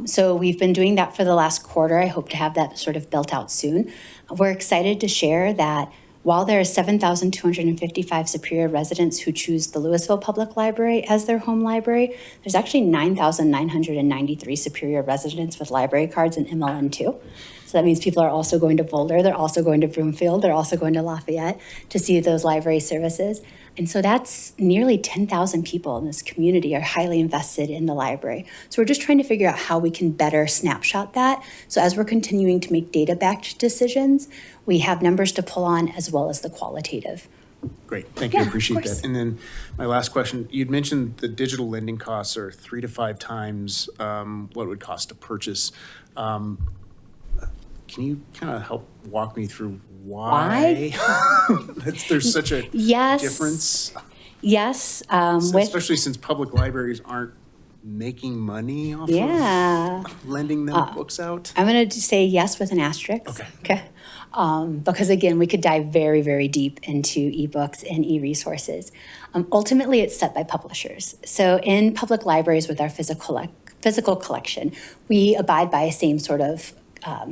So we've been doing that for the last quarter. I hope to have that sort of built out soon. We're excited to share that while there are 7,255 Superior residents who choose the Louisville Public Library as their home library, there's actually 9,993 Superior residents with library cards in MLN2. So that means people are also going to Boulder, they're also going to Broomfield, they're also going to Lafayette to see those library services. And so that's nearly 10,000 people in this community are highly invested in the library. So we're just trying to figure out how we can better snapshot that. So as we're continuing to make data-backed decisions, we have numbers to pull on as well as the qualitative. Great, thank you, I Yeah, of appreciate course. that. And then my last question, you'd mentioned the digital lending costs are 3 to 5 times what it would cost to purchase. Can you kind of help walk me through why? There's such a Yes. difference, Yes, with, especially since public libraries aren't making money off yeah. of lending them books out. I'm going to say yes with an asterisk. Okay. Because again, we could dive very, very deep into ebooks and e-resources. Ultimately, it's set by publishers. So in public libraries with our physical collection, we abide by a same sort of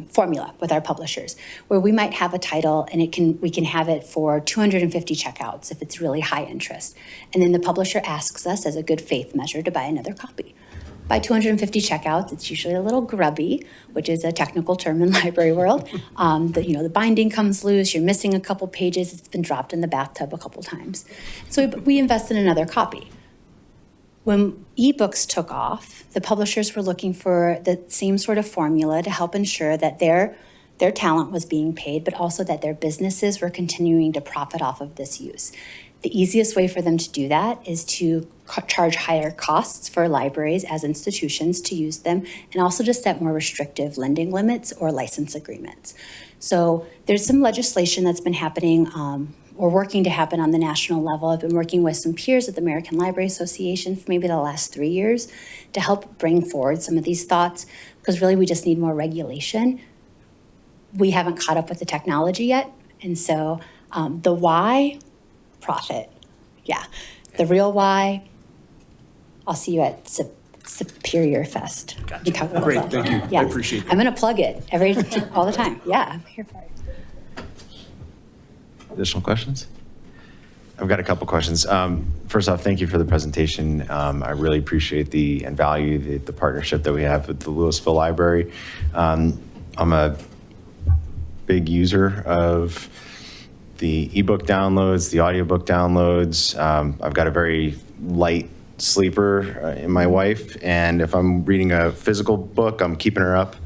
formula with our publishers, where we might have a title and we can have it for 250 checkouts if it's really high interest. And then the publisher asks us as a good faith measure to buy another copy. By 250 checkouts, it's usually a little grubby, which is a technical term in library world. The binding comes loose, you're missing a couple pages, it's been dropped in the bathtub a couple times. So we invest in another copy. When ebooks took off, the publishers were looking for the same sort of formula to help ensure that their talent was being paid, but also that their businesses were continuing to profit off of this use. The easiest way for them to do that is to charge higher costs for libraries as institutions to use them, and also to set more restrictive lending limits or license agreements. So there's some legislation that's been happening or working to happen on the national level. I've been working with some peers at the American Library Association for maybe the last 3 years to help bring forward some of these thoughts, because really we just need more regulation. We haven't caught up with the technology yet. And so the why, profit. Yeah. The real why, I'll see you at Superior Fest. Gotcha. Great, thank you. I appreciate that. I'm going to plug it all the time. Yeah, I'm here for it. Additional questions? I've got a couple questions. First off, thank you for the presentation. I really appreciate and value the partnership that we have with the Louisville Library. I'm a big user of the ebook downloads, the audiobook downloads. I've got a very light sleeper in my wife, and if I'm reading a physical book, I'm keeping her up,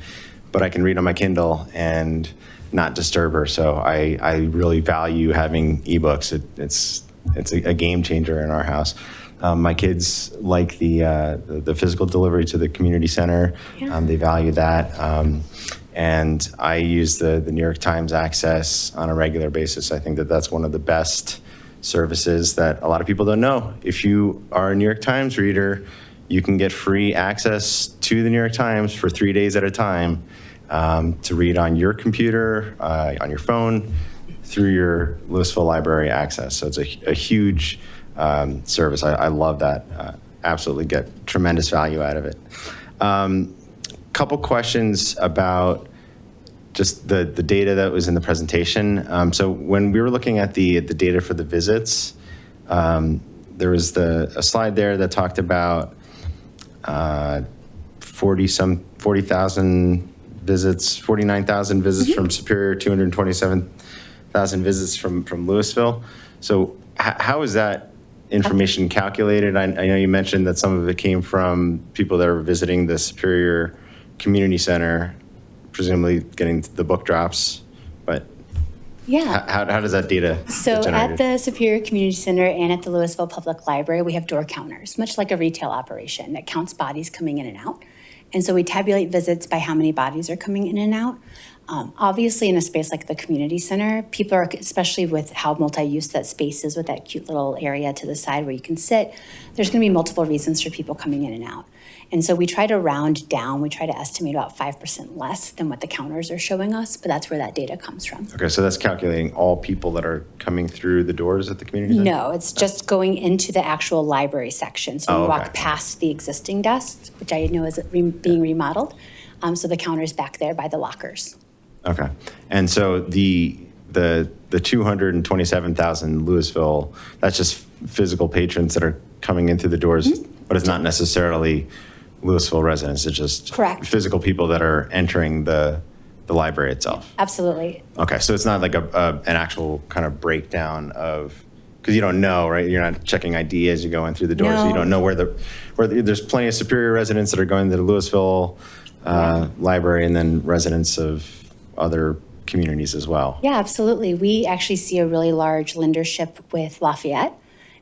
but I can read on my Kindle and not disturb her. So I really value having ebooks. It's a game changer in our house. My kids like the physical delivery to the community center. Yeah. They value that. And I use the New York Times access on a regular basis. I think that's one of the best services that a lot of people don't know. If you are a New York Times reader, you can get free access to the New York Times for 3 days at a time to read on your computer, on your phone, through your Louisville Library access. So it's a huge service. I love that. Absolutely get tremendous value out of it. Couple questions about just the data that was in the presentation. So when we were looking at the data for the visits, there was a slide there that talked about 40,000 visits, 49,000 visits from Superior, 227,000 visits from Louisville. So how is that information calculated? I know you mentioned that some of it came from people that were visiting the Superior Community Center, presumably getting the book drops, but Yeah. how does that data So get generated? at the Superior Community Center and at the Louisville Public Library, we have door counters, much like a retail operation that counts bodies coming in and out. And so we tabulate visits by how many bodies are coming in and out. Obviously, in a space like the community center, people are, especially with how multi-use that space is with that cute little area to the side where you can sit, there's going to be multiple reasons for people coming in and out. And so we try to round down, we try to estimate about 5% less than what the counters are showing us, but that's where that data comes from. Okay, so that's calculating all people that are coming through the doors at the community center? No, it's just going into the actual library section. So we Oh, walk okay. past the existing desks, which I know is being remodeled. So the counter's back there by the lockers. Okay. And so the 227,000 Louisville, that's just physical patrons that are coming in through the doors, but it's not necessarily Louisville residents. It's just Correct. physical people that are entering the the library itself? Absolutely. Okay, so it's not like an actual kind of breakdown of, because you don't know, right? You're not checking ID as you go in through the door, so you No. don't know there's plenty of Superior residents that are going to the Louisville library, and then residents of other communities as well. Yeah, absolutely. We actually see a really large lendership with Lafayette.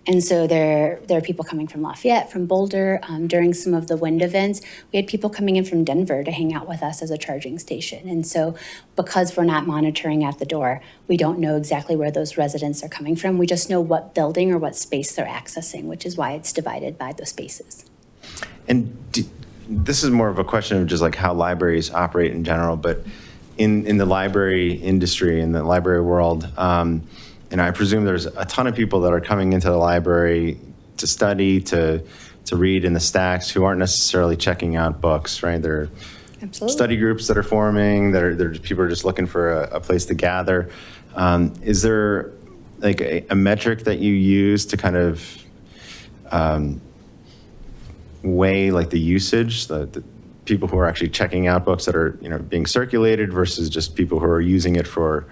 And so there are people coming from Lafayette, from Boulder. During some of the wind events, we had people coming in from Denver to hang out with us as a charging station. And so because we're not monitoring at the door, we don't know exactly where those residents are coming from. We just know what building or what space they're accessing, which is why it's divided by those spaces. And this is more of a question of just like how libraries operate in general, but in the library industry, in the library world, and I presume there's a ton of people that are coming into the library to study, to read in the stacks, who aren't necessarily checking out books, right? There are Absolutely. study groups that are forming, people are just looking for a place to gather. Is there like a metric that you use to kind of weigh like the usage, the people who are actually checking out books that are being circulated versus just people who are using it for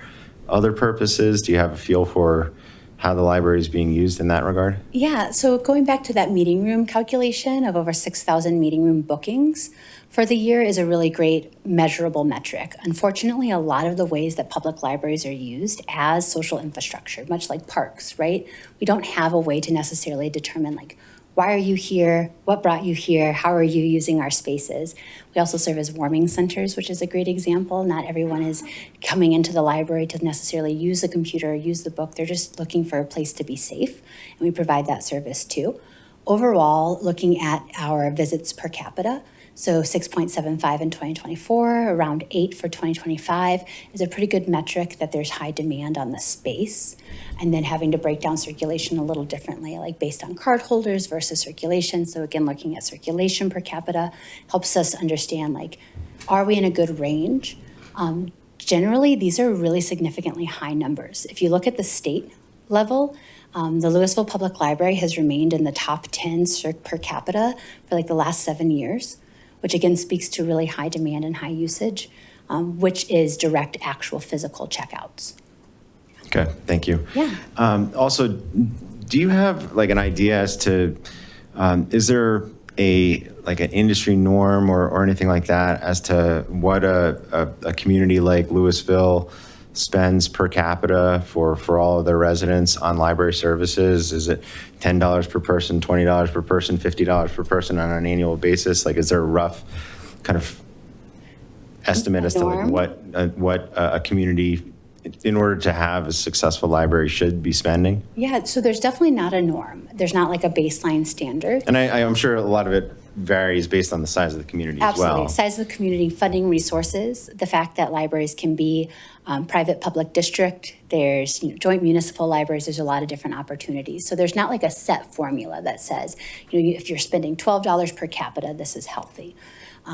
other purposes? Do you have a feel for how the library is being used in that regard? Yeah, so going back to that meeting room calculation of over 6,000 meeting room bookings for the year is a really great measurable metric. Unfortunately, a lot of the ways that public libraries are used as social infrastructure, much like parks, right? We don't have a way to necessarily determine like, why are you here? What brought you here? How are you using our spaces? We also serve as warming centers, which is a great example. Not everyone is coming into the library to necessarily use the computer or use the book. They're just looking for a place to be safe, and we provide that service too. Overall, looking at our visits per capita, so 6.75 in 2024, around 8 for 2025 is a pretty good metric that there's high demand on the space. And then having to break down circulation a little differently, like based on card holders versus circulation. So again, looking at circulation per capita helps us understand, like, are we in a good range? Generally, these are really significantly high numbers. If you look at the state level, the Louisville Public Library has remained in the top 10 circ per capita for like the last 7 years, which again speaks to really high demand and high usage, which is direct actual physical checkouts. Okay, thank you. Yeah. Also, do you have like an idea as to, is there an industry norm or anything like that as to what a community like Louisville spends per capita for all of their residents on library services? Is it $10 per person, $20 per person, $50 per person on an annual basis? Like, is there a rough kind of estimate as to like what a community, in order to have a successful library, should be spending? Yeah, so there's definitely not a norm. There's not like a baseline standard. And I'm sure a lot of it varies based on the size of the community as well. Absolutely. Size of the community, funding resources, the fact that libraries can be private public district, there's joint municipal libraries, there's a lot of different opportunities. So there's not like a set formula that says, if you're spending $12 per capita, this is healthy.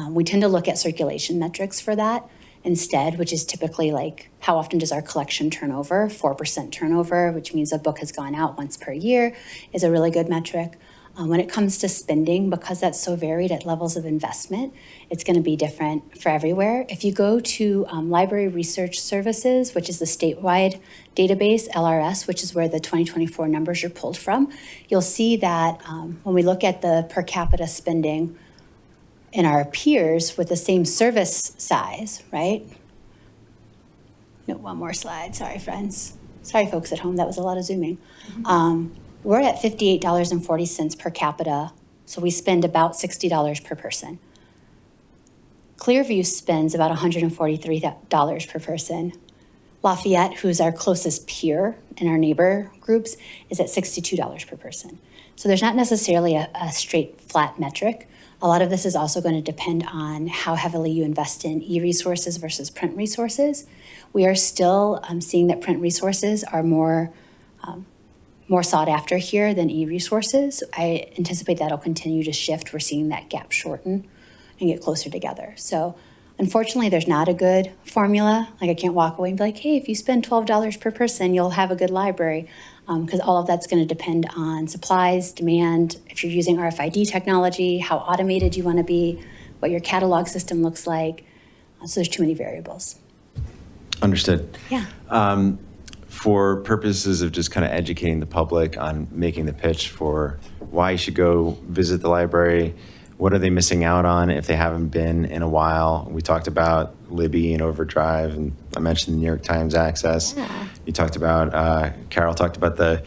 We tend to look at circulation metrics for that instead, which is typically like, how often does our collection turn over? 4% turnover, which means a book has gone out once per year, is a really good metric. When it comes to spending, because that's so varied at levels of investment, it's going to be different for everywhere. If you go to Library Research Services, which is the statewide database, LRS, which is where the 2024 numbers are pulled from, you'll see that when we look at the per capita spending in our peers with the same service size, right? No, one more slide. Sorry, friends. Sorry, folks at home. That was a lot of zooming. We're at $58.40 per capita, so we spend about $60 per person. Clearview spends about $143 per person. Lafayette, who's our closest peer in our neighbor groups, is at $62 per person. So there's not necessarily a straight flat metric. A lot of this is also going to depend on how heavily you invest in e-resources versus print resources. We are still seeing that print resources are more sought after here than e-resources. I anticipate that'll continue to shift. We're seeing that gap shorten and get closer together. So unfortunately, there's not a good formula. Like, I can't walk away and be like, hey, if you spend $12 per person, you'll have a good library, because all of that's going to depend on supplies, demand, if you're using RFID technology, how automated you want to be, what your catalog system looks like. So there's too many variables. Understood. Yeah. For purposes of just kind of educating the public on making the pitch for why you should go visit the library, what are they missing out on if they haven't been in a while? We talked about Libby and Overdrive, and I mentioned the New York Times access. Yeah. You talked about, Carol talked about the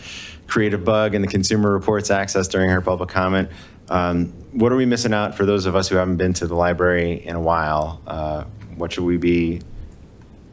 Creative Bug and the Consumer Reports access during her public comment. What are we missing out for those of us who haven't been to the library in a while? What should we be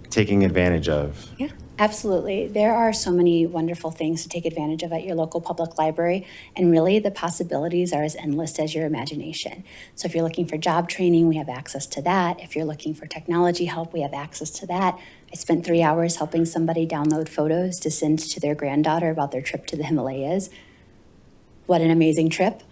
taking advantage of? Yeah, absolutely. There are so many wonderful things to take advantage of at your local public library, and really the possibilities are as endless as your imagination. So if you're looking for job training, we have access to that. If you're looking for technology help, we have access to that. I spent 3 hours helping somebody download photos to send to their granddaughter about their trip to the Himalayas. What an amazing trip.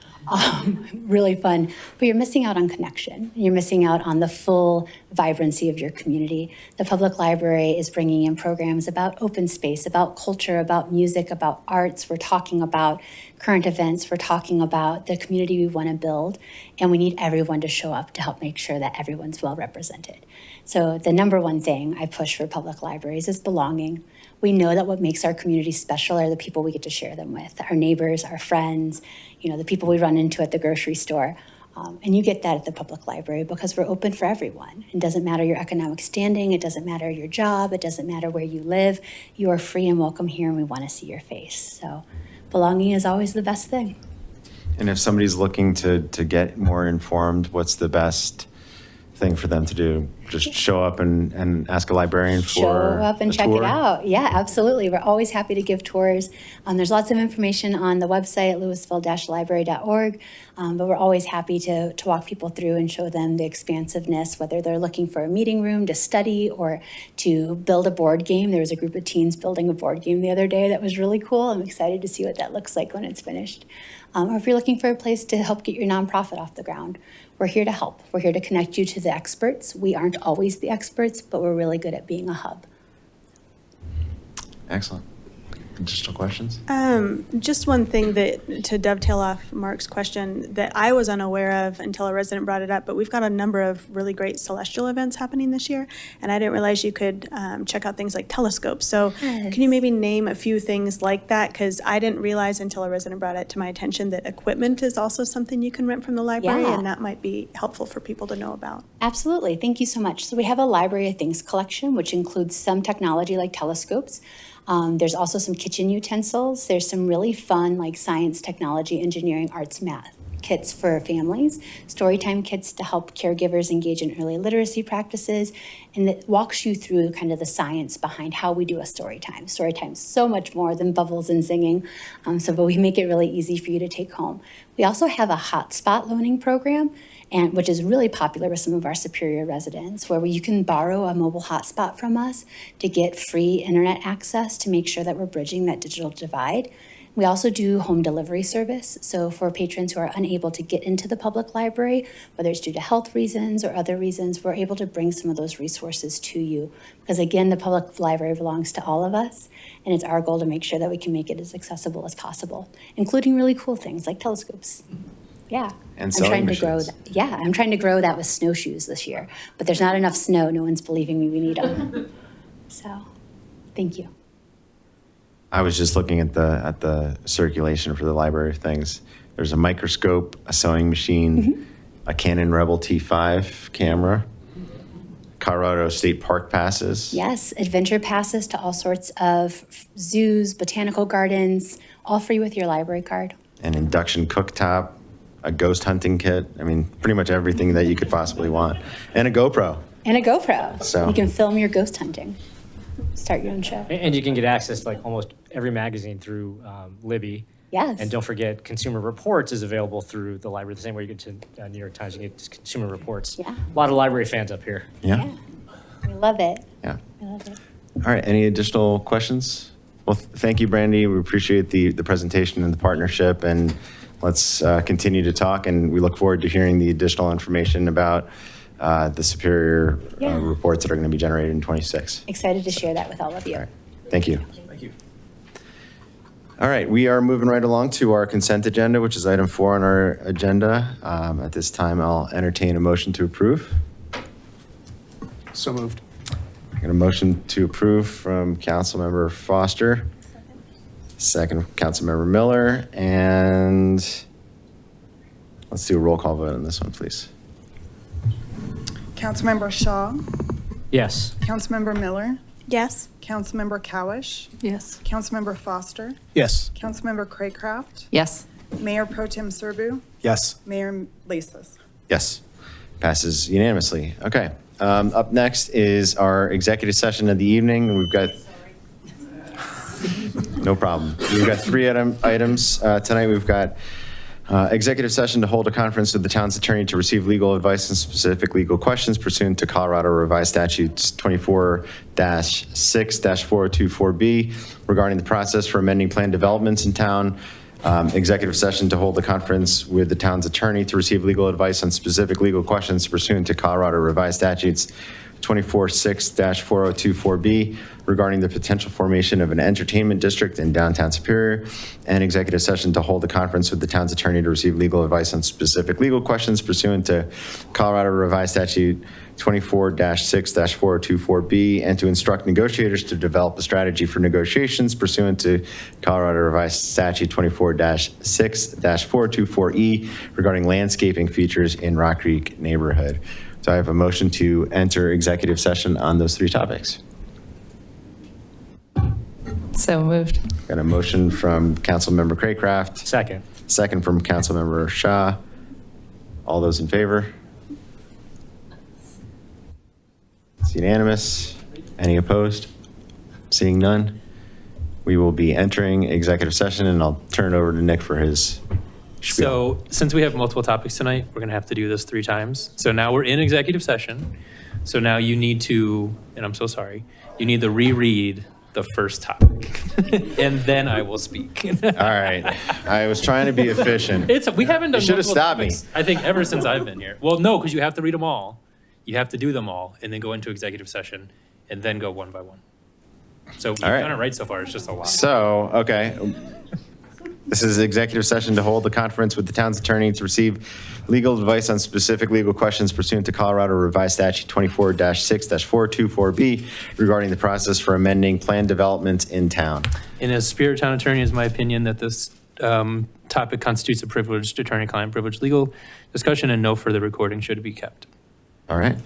Really fun, but you're missing out on connection. You're missing out on the full vibrancy of your community. The public library is bringing in programs about open space, about culture, about music, about arts. We're talking about current events. We're talking about the community we want to build, and we need everyone to show up to help make sure that everyone's well represented. So the number one thing I push for public libraries is belonging. We know that what makes our community special are the people we get to share them with, our neighbors, our friends, the people we run into at the grocery store. And you get that at the public library because we're open for everyone. It doesn't matter your economic standing. It doesn't matter your job. It doesn't matter where you live. You are free and welcome here, and we want to see your face. So belonging is always the best thing. And if somebody's looking to get more informed, what's the best thing for them to do? Just show up and ask a librarian for Show up and a check tour? it out. Yeah, absolutely. We're always happy to give tours. There's lots of information on the website, louisville-library.org, but we're always happy to walk people through and show them the expansiveness, whether they're looking for a meeting room to study or to build a board game. There was a group of teens building a board game the other day that was really cool. I'm excited to see what that looks like when it's finished. Or if you're looking for a place to help get your nonprofit off the ground, we're here to help. We're here to connect you to the experts. We aren't always the experts, but we're really good at being a hub. Excellent. Additional questions? Just one thing that, to dovetail off Mark's question, that I was unaware of until a resident brought it up, but we've got a number of really great celestial events happening this year, and I didn't realize you could check out things like telescopes. So Yes. can you maybe name a few things like that? Because I didn't realize until a resident brought it to my attention that equipment is also something you can rent from the library, Yeah. and that might be helpful for people to know about. Absolutely. Thank you so much. So we have a Library of Things collection, which includes some technology like telescopes. There's also some kitchen utensils. There's some really fun like science, technology, engineering, arts, math kits for families, storytime kits to help caregivers engage in early literacy practices, and it walks you through kind of the science behind how we do a storytime. Storytime's so much more than bubbles and singing, but we make it really easy for you to take home. We also have a hotspot loaning program, which is really popular with some of our Superior residents, where you can borrow a mobile hotspot from us to get free internet access to make sure that we're bridging that digital divide. We also do home delivery service. So for patrons who are unable to get into the public library, whether it's due to health reasons or other reasons, we're able to bring some of those resources to you. Because again, the public library belongs to all of us, and it's our goal to make sure that we can make it as accessible as possible, including really cool things like telescopes. Yeah. And sewing machines. I'm trying to grow that with snowshoes this year, but there's not enough snow. No one's believing me we need them. So, thank you. I was just looking at the circulation for the library things. There's a microscope, a sewing machine, a Canon Rebel T5 camera, Colorado State Park passes. Yes, adventure passes to all sorts of zoos, botanical gardens, all free with your library card. An induction cooktop, a ghost hunting kit. I mean, pretty much everything that you could possibly want. And a GoPro. And a GoPro. So- You can film your ghost hunting. Start your own show. And you can get access to like almost every magazine through Libby. Yes. And don't forget, Consumer Reports is available through the library, the same way you get to New York Times, you get Consumer Reports. Yeah. A lot of library fans up here. Yeah. We love it. Yeah. We love it. All right. Any additional questions? Well, thank you, Brandy. We appreciate the presentation and the partnership, and let's continue to talk. And we look forward to hearing the additional information about the Superior reports that are going to be generated in 26. Excited to share that with all of you. All right. Thank you. Thank you. All right, we are moving right along to our consent agenda, which is item 4 on our agenda. At this time, I'll entertain a motion to approve. So moved. Got a motion to approve from Councilmember Foster. Second from Councilmember Miller. And let's do a roll call vote on this one, please. Councilmember Shaw, Yes. Councilmember Miller, Yes. Councilmember Cowish, Yes. Councilmember Foster, Yes. Councilmember Craycraft, Yes. Mayor Pro Tem Serbu, Yes. Mayor Lasis. Yes. Passes unanimously. Okay. Up next is our executive session of the evening. We've got. No problem. We've got three items tonight. We've got executive session to hold a conference with the town's attorney to receive legal advice and specific legal questions pursuant to Colorado Revised Statutes 24-6-4024B regarding the process for amending planned developments in town. Executive session to hold a conference with the town's attorney to receive legal advice on specific legal questions pursuant to Colorado Revised Statutes 24-6-4024B regarding the potential formation of an entertainment district in downtown Superior, and executive session to hold a conference with the town's attorney to receive legal advice on specific legal questions pursuant to Colorado Revised Statute 24-6-4024B, and to instruct negotiators to develop a strategy for negotiations pursuant to Colorado Revised Statute 24-6-424E regarding landscaping features in Rock Creek neighborhood. So I have a motion to enter executive session on those three topics. So moved. Got a motion from Councilmember Craycraft, Second. second from Councilmember Shaw. All those in favor? It's unanimous. Any opposed? Seeing none, we will be entering executive session, and I'll turn it over to Nick for his spiel. So since we have multiple topics tonight, we're going to have to do this 3 times. So now we're in executive session. So now you need to, and I'm so sorry, you need to reread the first topic. And then I will speak. All right. I was trying to be efficient. We haven't done You should have multiple stopped me. topics, I think ever since I've been here. Well, no, because you have to read them all. You have to do them all and then go into executive session and then go one by one. So you've right. done it right so far. It's just a lot. So, okay. This is executive session to hold a conference with the town's attorney to receive legal advice on specific legal questions pursuant to Colorado Revised Statute 24-6-424B regarding the process for amending planned developments in town. And as Superior Town Attorney, it's my opinion that this topic constitutes a privileged attorney-client privilege legal discussion and no further recording should be kept. All right.